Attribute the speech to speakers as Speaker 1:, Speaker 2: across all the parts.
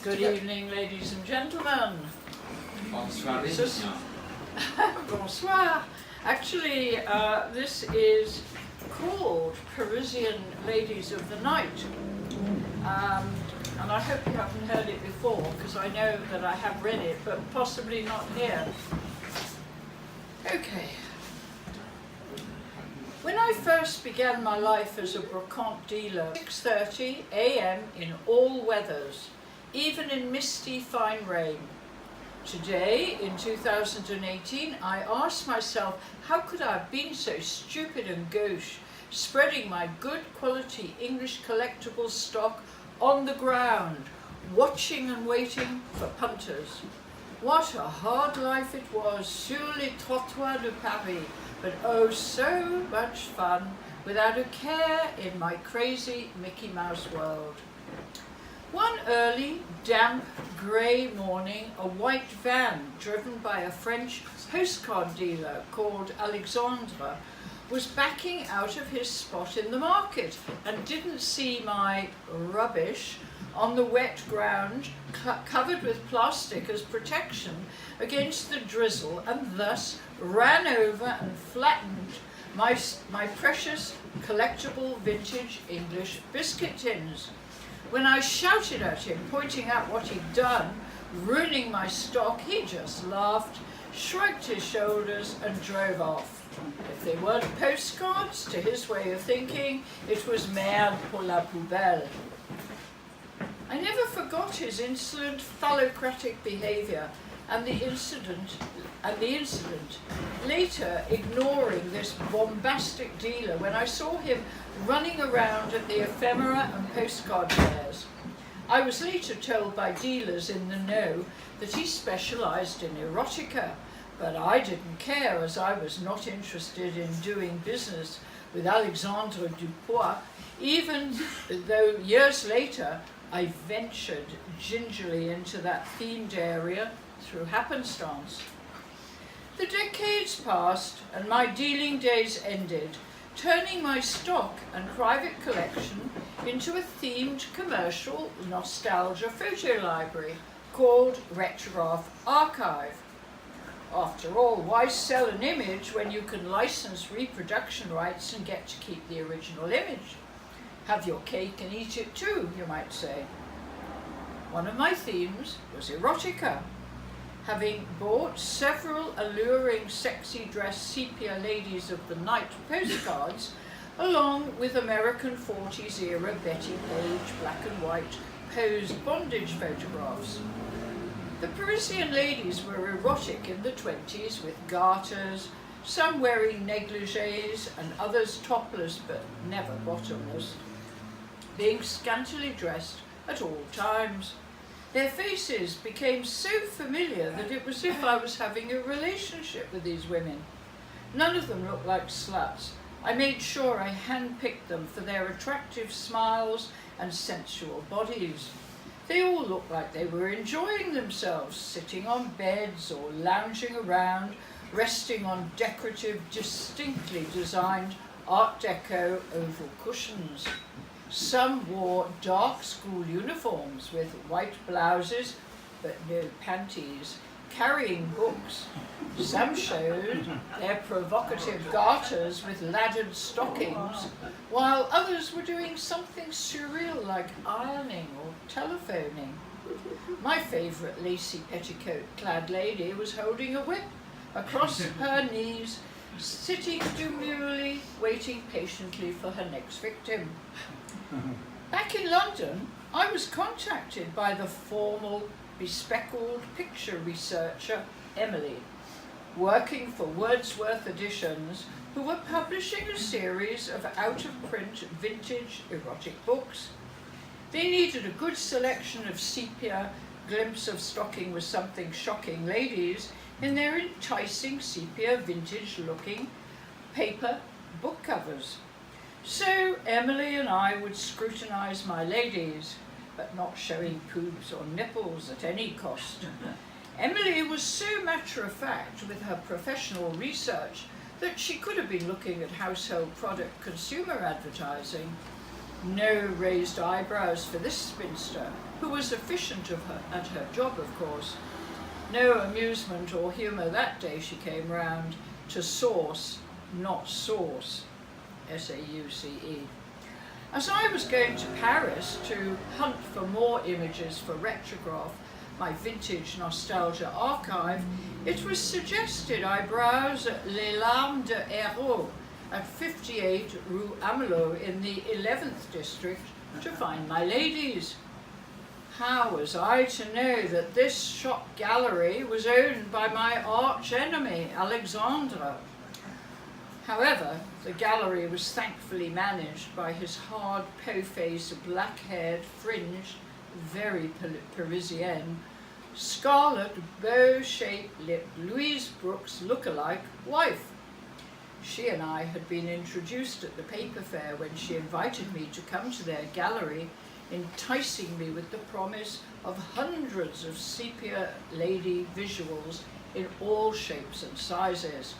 Speaker 1: Good evening, ladies and gentlemen.
Speaker 2: Bonsoir.
Speaker 1: Bonsoir. Actually, this is called Parisian Ladies of the Night. And I hope you haven't heard it before, because I know that I have read it, but possibly not here. Okay. When I first began my life as a brocante dealer, 6:30 a.m. in all weathers, even in misty, fine rain. Today, in 2018, I ask myself, how could I have been so stupid and gauche, spreading my good quality English collectible stock on the ground, watching and waiting for punters. What a hard life it was sur les trottoirs de Paris, but oh so much fun, without a care in my crazy Mickey Mouse world. One early, damp, grey morning, a white van driven by a French postcard dealer called Alexandre was backing out of his spot in the market and didn't see my rubbish on the wet ground covered with plastic as protection against the drizzle, and thus ran over and flattened my precious collectible vintage English biscuit tins. When I shouted at him, pointing out what he'd done, ruining my stock, he just laughed, shrugged his shoulders and drove off. If they weren't postcards, to his way of thinking, it was merde pour la poubelle. I never forgot his insolent phallocratic behaviour and the incident. Later, ignoring this bombastic dealer when I saw him running around at the ephemera and postcard fairs. I was later told by dealers in the know that he specialised in erotica, but I didn't care, as I was not interested in doing business with Alexandre Dupois, even though years later I ventured gingerly into that themed area through happenstance. The decades passed and my dealing days ended, turning my stock and private collection into a themed commercial nostalgia photo library called Retrograph Archive. After all, why sell an image when you can license reproduction rights and get to keep the original image? Have your cake and eat it too, you might say. One of my themes was erotica. Having bought several alluring sexy dressed sepia ladies of the night postcards, along with American 40s era Betty Page black and white posed bondage photographs. The Parisian ladies were erotic in the 20s with garters, some wearing negligés and others topless but never bottomless, being scantily dressed at all times. Their faces became so familiar that it was as if I was having a relationship with these women. None of them looked like sluts. I made sure I handpicked them for their attractive smiles and sensual bodies. They all looked like they were enjoying themselves, sitting on beds or lounging around, resting on decorative, distinctly designed Art Deco oval cushions. Some wore dark school uniforms with white blouses but no panties, carrying books. Some showed their provocative garters with laddered stockings, while others were doing something surreal like ironing or telephoning. My favourite lacy petticoat-clad lady was holding a whip across her knees, sitting demurely, waiting patiently for her next victim. Back in London, I was contacted by the formal, bespectacled picture researcher Emily, working for Wordsworth Editions, who were publishing a series of out-of-print vintage erotic books. They needed a good selection of sepia, glimpse of stocking with something shocking ladies in their enticing sepia vintage-looking paper book covers. So Emily and I would scrutinise my ladies, but not showing boobs or nipples at any cost. Emily was so matter-of-fact with her professional research that she could have been looking at household product consumer advertising. No raised eyebrows for this spinster. who was efficient at her job, of course. No amusement or humour that day she came round to source, not sauce, S-A-U-C-E. As I was going to Paris to hunt for more images for Retrograph, my vintage nostalgia archive, it was suggested I browse Les Larmes de Hérault at 58 Rue Amelot in the 11th district to find my ladies. How was I to know that this shop gallery was owned by my arch enemy, Alexandre? However, the gallery was thankfully managed by his hard, po-faced, black-haired, fringed, very Parisian, scarlet, bow-shaped-lipped Louise Brooks look-alike wife. She and I had been introduced at the paper fair when she invited me to come to their gallery, enticing me with the promise of hundreds of sepia lady visuals in all shapes and sizes.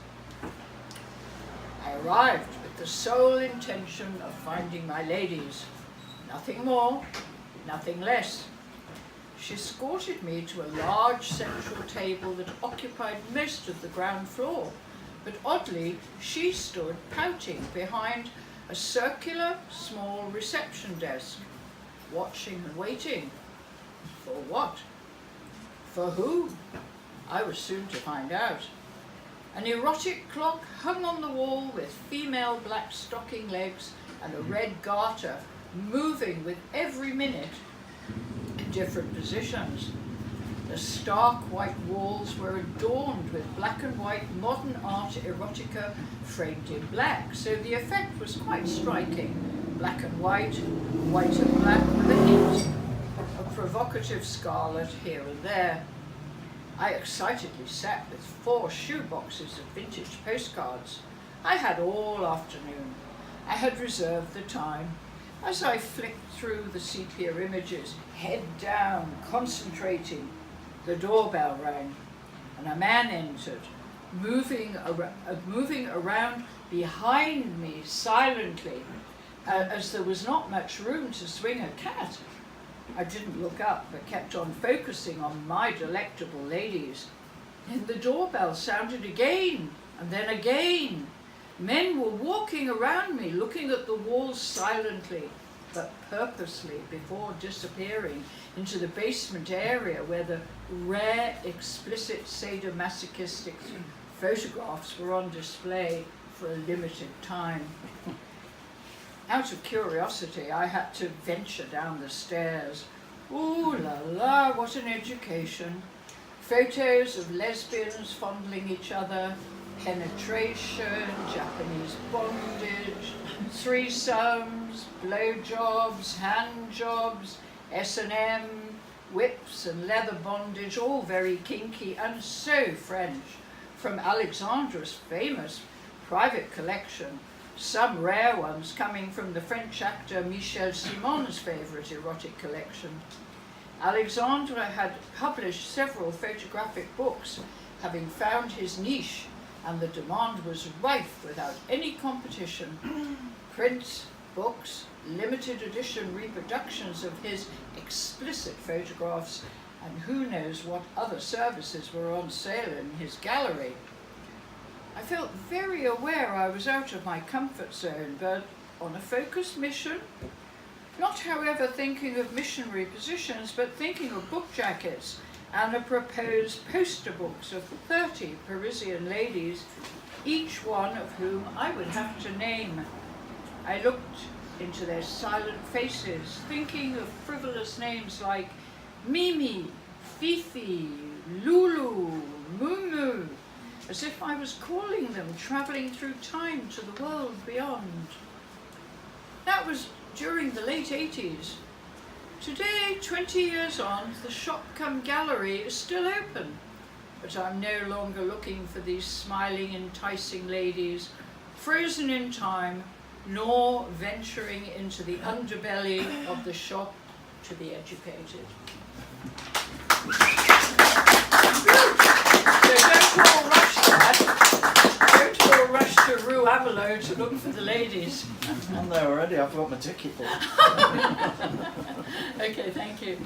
Speaker 1: I arrived with the sole intention of finding my ladies. Nothing more, nothing less. She escorted me to a large central table that occupied most of the ground floor, but oddly, she stood pouting behind a circular, small reception desk, watching and waiting. For what? For who? I was soon to find out. An erotic clock hung on the wall with female black stocking legs and a red garter, moving with every minute in different positions. The stark white walls were adorned with black and white modern art erotica framed in black, so the effect was quite striking. Black and white and black with a hint of provocative scarlet here and there. I excitedly sat with 4 shoe boxes of vintage postcards. I had all afternoon. I had reserved the time. As I flicked through the sepia images, head down, concentrating, the doorbell rang, and a man entered, moving around behind me silently, as there was not much room to swing a cat. I didn't look up, but kept on focusing on my delectable ladies. Then the doorbell sounded again, and then again. Men were walking around me, looking at the walls silently, but purposely, before disappearing into the basement area where the rare, explicit sadomasochistic photographs were on display for a limited time. Out of curiosity, I had to venture down the stairs. Ooh la la, what an education. Photos of lesbians fondling each other, penetration, Japanese bondage, threesomes, blowjobs, handjobs, S&M, whips and leather bondage, all very kinky and so French, from Alexandre's famous private collection, some rare ones coming from the French actor Michel Simon's favourite erotic collection. Alexandre had published several photographic books, having found his niche, and the demand was rife without any competition. Prints, books, limited edition reproductions of his explicit photographs, and who knows what other services were on sale in his gallery. I felt very aware I was out of my comfort zone, but on a focused mission. Not, however, thinking of missionary positions, but thinking of book jackets and a proposed poster books of 30 Parisian ladies, each one of whom I would have to name. I looked into their silent faces, thinking of frivolous names like Mimi, Fifi, Lulu, Mumu, as if I was calling them, travelling through time to the world beyond. That was during the late 80s. Today, 20 years on, the shop-cum-gallery is still open, but I'm no longer looking for these smiling, enticing ladies, frozen in time, nor venturing into the underbelly of the shop to be educated. So don't all rush that. Don't all rush to Rue Amelot to look for the ladies.
Speaker 3: I'm there already, I've got my ticket book.
Speaker 1: Okay, thank you.